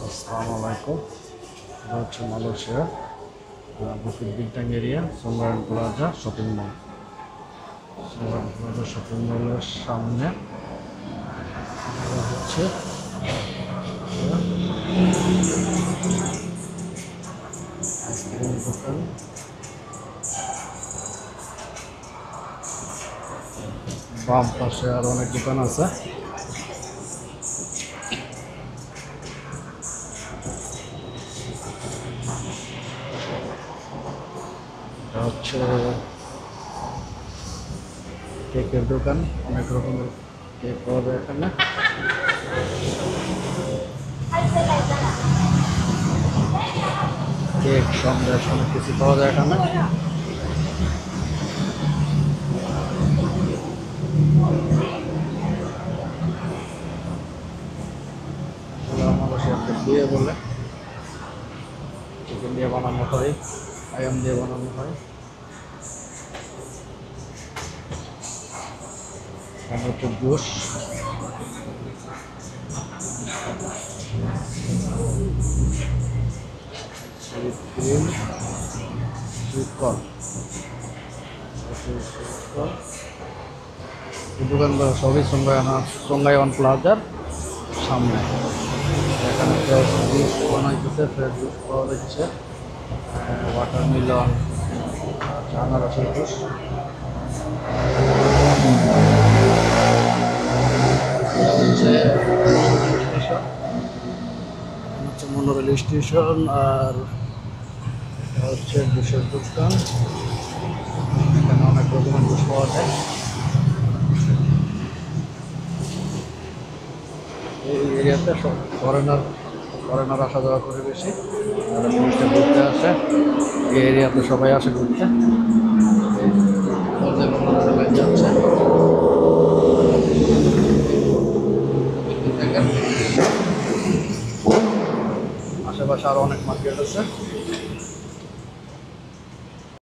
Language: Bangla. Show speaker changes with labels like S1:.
S1: আসসালামু আলাইকুম। এটা হচ্ছে মালয়েশিয়া বুকিট বিল্ডিং এরিয়া সোমরান প্লাজা শপিং মল। সোমরান প্লাজা শপিং মলের সামনে এটা হচ্ছে আইসক্রিম দোকান। বাম পাশে আর অনেক দোকান আছে। এটা হচ্ছে কেকের দোকান, অনেক রকমের কেক পাওয়া যায় এখানে। কেক সন্দেশ অনেক কিছু পাওয়া যায় এখানে। মালয়েশিয়াতে দিয়ে বলে চিকেন দিয়ে বানানো হয়, আয়াম দিয়ে বানানো হয়। এখানে হচ্ছে juice, sweet cream, sweet corn. এই দোকানগুলো সবই সোঙ্গাইওয়ান প্লাজার সামনে। এখানে ফ্রেশ জুস বানাইতেছে, ফ্রেশ জুস পাওয়া যাচ্ছে, ওয়াটারমেলন, আনারসের জুস। হচ্ছে মনোরেল স্টেশন, আর হচ্ছে জুসের দোকান। এখানে অনেক রকমের জুস পাওয়া যায়। এই এরিয়াতে সব ফরেনার আসা যাওয়া করে বেশি, তারা টুরিস্টে ঘুরতে আসে। এই এরিয়াতে সবাই আসে ঘুরতে। সবাই যাচ্ছে। আশেপাশে আরো অনেক মার্কেট আছে।